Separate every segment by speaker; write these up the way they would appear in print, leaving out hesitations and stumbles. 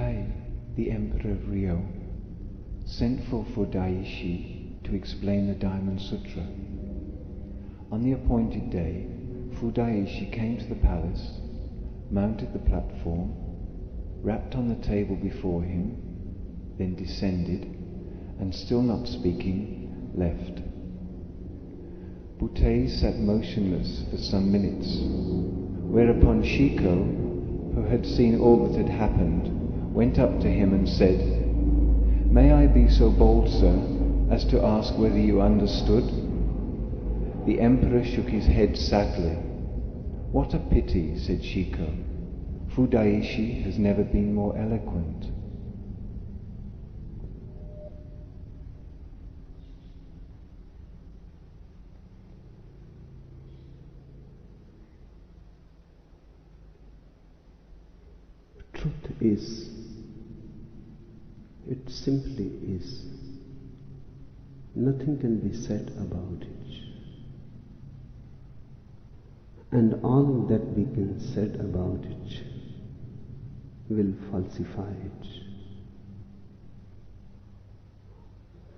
Speaker 1: Buddhai, the Emperor of Rio, sent for Fudaishi to explain the Diamond Sutra. On the appointed day, Fudaishi came to the palace, mounted the platform, rapped on the table before him, then descended, and still not speaking, left. Buddhai sat motionless for some minutes, whereupon Shiko, who had seen all that had happened, went up to him and said, "May I be so bold, sir, as to ask whether you understood?" The emperor shook his head sadly. "What a pity," said Shiko. "Fudaishi has never been more eloquent."
Speaker 2: Truth is, it simply is. Nothing can be said about it. And all that we can said about it will falsify it.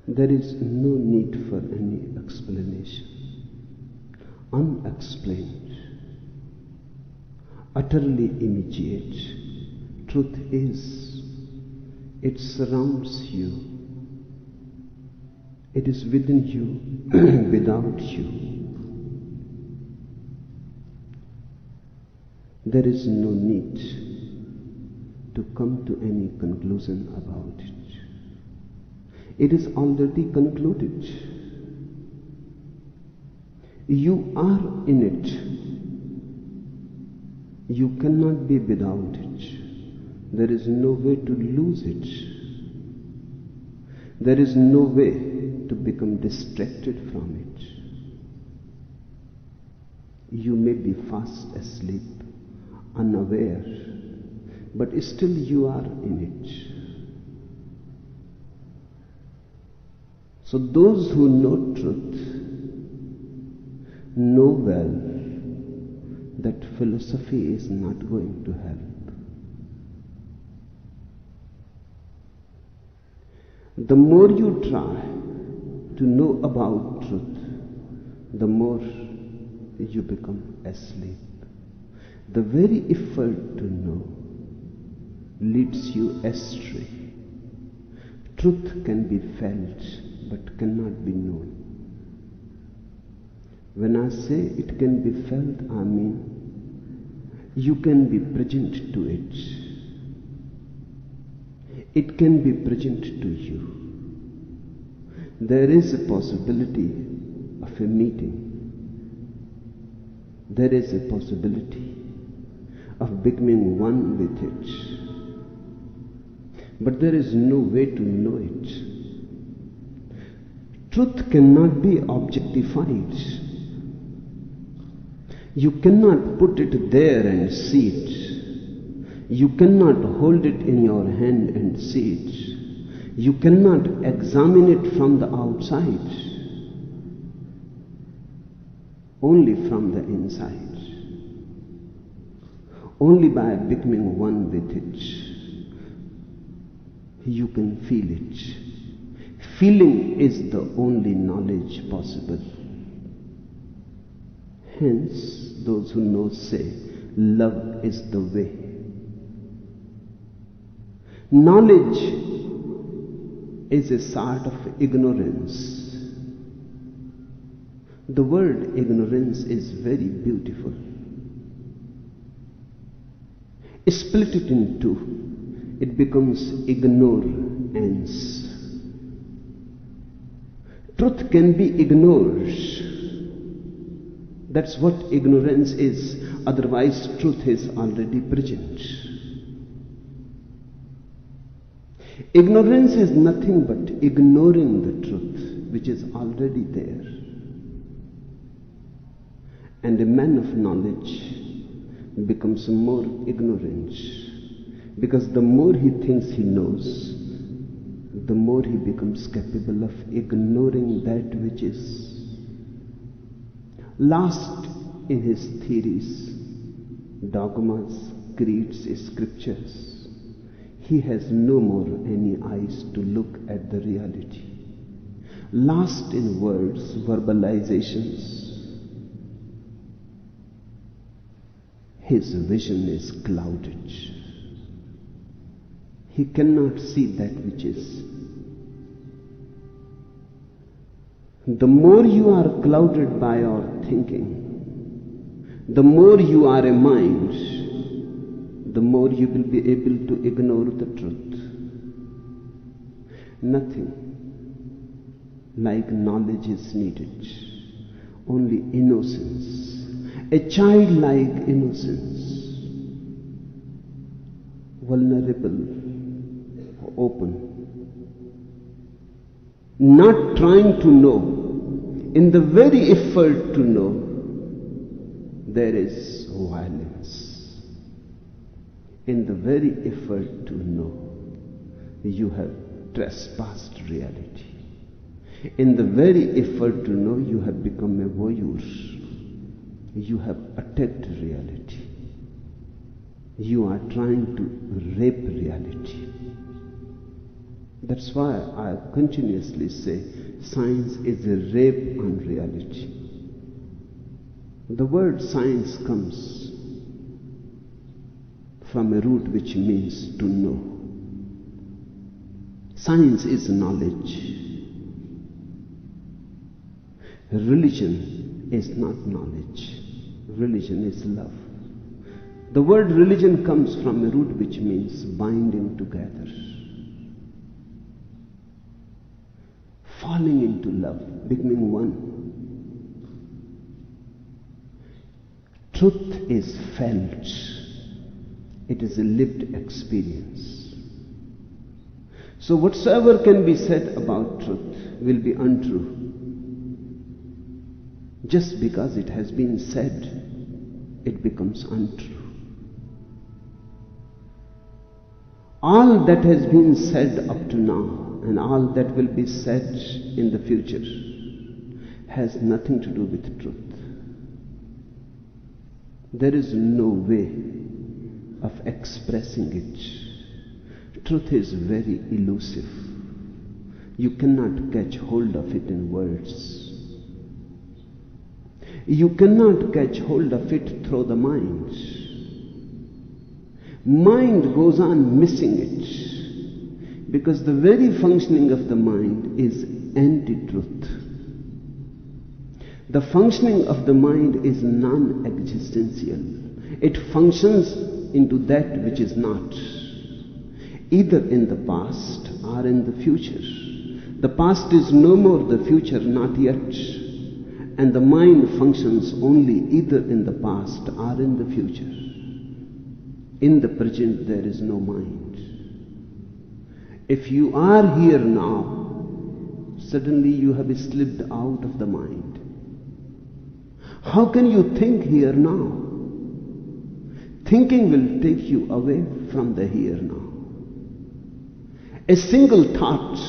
Speaker 2: There is no need for any explanation. Unexplained, utterly immediate. Truth is, it surrounds you. It is within you, without you. There is no need to come to any conclusion about it. It is already concluded. You are in it. You cannot be without it. There is no way to lose it. There is no way to become distracted from it. You may be fast asleep, unaware, but still you are in it. So those who know truth know well that philosophy is not going to help. The more you try to know about truth, the more you become asleep. The very effort to know leads you astray. Truth can be felt but cannot be known. When I say it can be felt, I mean you can be present to it. It can be present to you. There is a possibility of a meeting. There is a possibility of becoming one with it. But there is no way to know it. Truth cannot be objectified. You cannot put it there and see it. You cannot hold it in your hand and see it. You cannot examine it from the outside, only from the inside. Only by becoming one with it, you can feel it. Feeling is the only knowledge possible. Hence, those who know say, love is the way. Knowledge is a sort of ignorance. The word ignorance is very beautiful. Split it in two, it becomes ignorance. Truth can be ignored. That's what ignorance is. Otherwise, truth is already present. Ignorance is nothing but ignoring the truth which is already there. And a man of knowledge becomes more ignorant, because the more he thinks he knows, the more he becomes capable of ignoring that which is. Lost in his theories, dogmas, creeds, scriptures, he has no more any eyes to look at the reality. Lost in words, verbalizations, his vision is clouded. He cannot see that which is. The more you are clouded by your thinking, the more you are a mind, the more you will be able to ignore the truth. Nothing like knowledge is needed, only innocence, a childlike innocence, vulnerable, open, not trying to know. In the very effort to know, there is violence. In the very effort to know, you have trespassed reality. In the very effort to know, you have become a voyeur. You have attacked reality. You are trying to rape reality. That's why I continuously say science is a rape on reality. The word science comes from a root which means to know. Science is knowledge. Religion is not knowledge. Religion is love. The word religion comes from a root which means binding together, falling into love, becoming one. Truth is felt. It is a lived experience. So whatsoever can be said about truth will be untrue. Just because it has been said, it becomes untrue. All that has been said up to now and all that will be said in the future has nothing to do with truth. There is no way of expressing it. Truth is very elusive. You cannot catch hold of it in words. You cannot catch hold of it through the mind. Mind goes on missing it because the very functioning of the mind is anti-truth. The functioning of the mind is non-existential. It functions into that which is not, either in the past or in the future. The past is no more, the future not yet. And the mind functions only either in the past or in the future. In the present there is no mind. If you are here now, suddenly you have slipped out of the mind. How can you think here now? Thinking will take you away from the here now. A single thought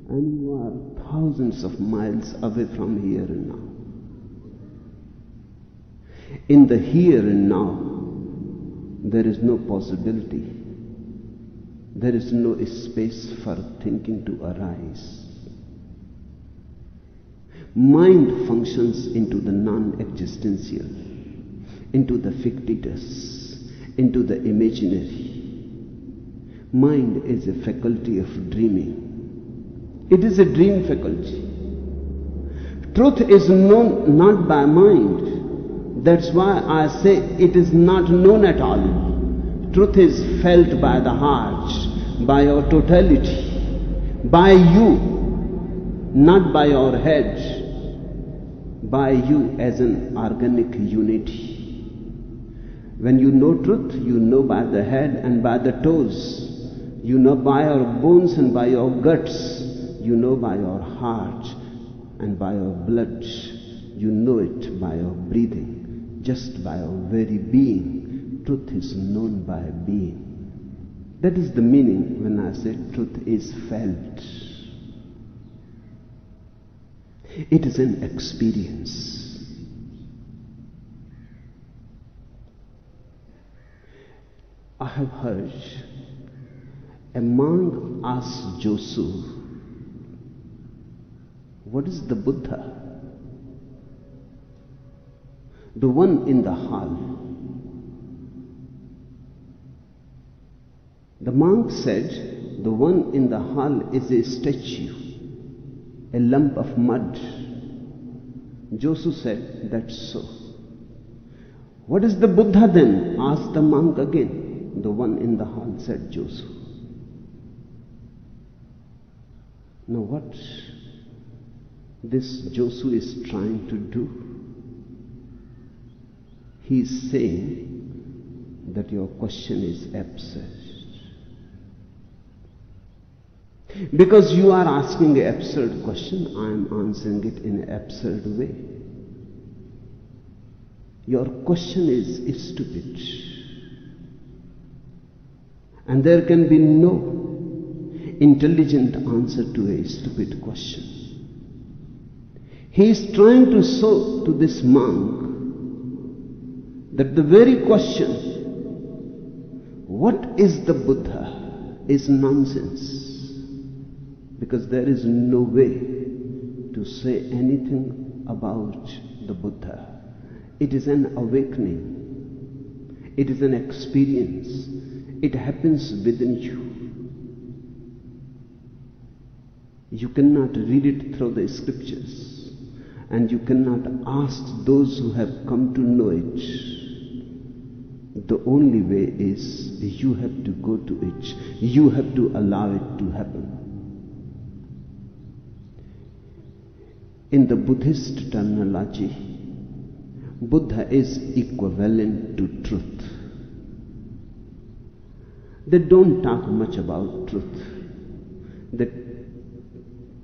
Speaker 2: and you are thousands of miles away from here and now. In the here and now, there is no possibility. There is no space for thinking to arise. Mind functions into the non-existential, into the fictitious, into the imaginary. Mind is a faculty of dreaming. It is a dream faculty. Truth is known not by mind. That's why I say it is not known at all. Truth is felt by the heart, by your totality, by you, not by your head, by you as an organic unity. When you know truth, you know by the head and by the toes. You know by your bones and by your guts. You know by your heart and by your blood. You know it by your breathing, just by your very being. Truth is known by being. That is the meaning when I say truth is felt. It is an experience. I have heard a monk ask Josu, what is the Buddha? The one in the hall. The monk said, the one in the hall is a statue, a lump of mud. Josu said, that's so. What is the Buddha then? Asked the monk again. The one in the hall said, Josu. Now what this Josu is trying to do? He is saying that your question is absurd. Because you are asking an absurd question, I am answering it in an absurd way. Your question is stupid. And there can be no intelligent answer to a stupid question. He is trying to show to this monk that the very question, what is the Buddha, is nonsense. Because there is no way to say anything about the Buddha. It is an awakening. It is an experience. It happens within you. You cannot read it through the scriptures, and you cannot ask those who have come to know it. The only way is you have to go to it. You have to allow it to happen. In the Buddhist terminology, Buddha is equivalent to truth. They don't talk much about truth. They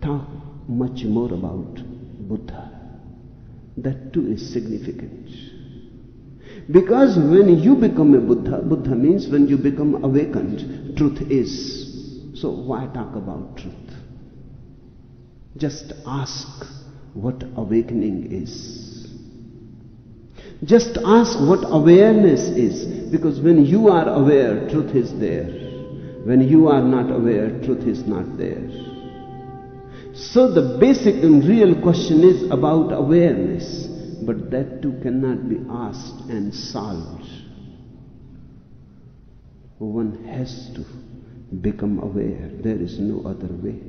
Speaker 2: talk much more about Buddha. That too is significant. Because when you become a Buddha, Buddha means when you become awakened, truth is. So why talk about truth? Just ask what awakening is. Just ask what awareness is. Because when you are aware, truth is there. When you are not aware, truth is not there. So the basic and real question is about awareness. But that too cannot be asked and solved. One has to become aware. There is no other way.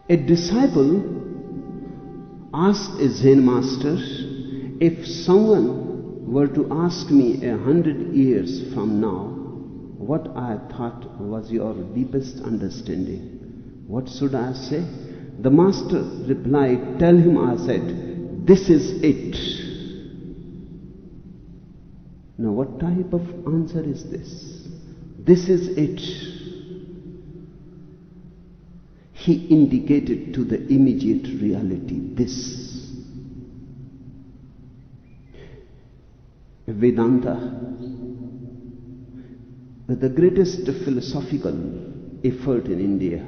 Speaker 2: A disciple asked a Zen master, if someone were to ask me 100 years from now, what I thought was your deepest understanding, what should I say? The master replied, tell him I said, this is it. Now what type of answer is this? This is it. He indicated to the immediate reality, this. Vedanta, with the greatest philosophical effort in India,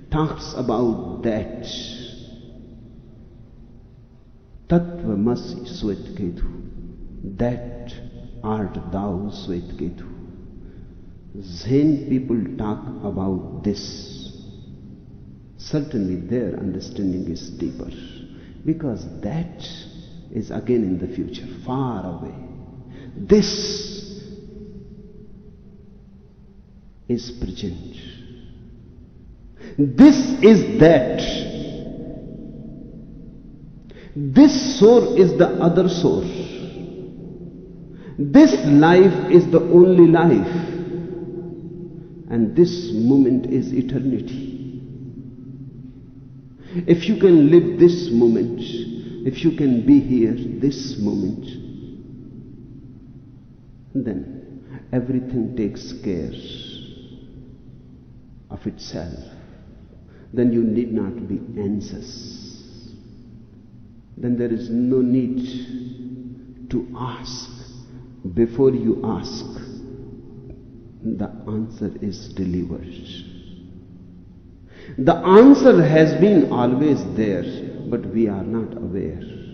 Speaker 2: talks about that. Tattvamasi Svetketu, that art thou Svetketu. Zen people talk about this. Certainly their understanding is deeper, because that is again in the future, far away. This is present. This is that. This soul is the other soul. This life is the only life. And this moment is eternity. If you can live this moment, if you can be here this moment, then everything takes care of itself. Then you need not be anxious. Then there is no need to ask. Before you ask, the answer is delivered. The answer has been always there. but we are not aware.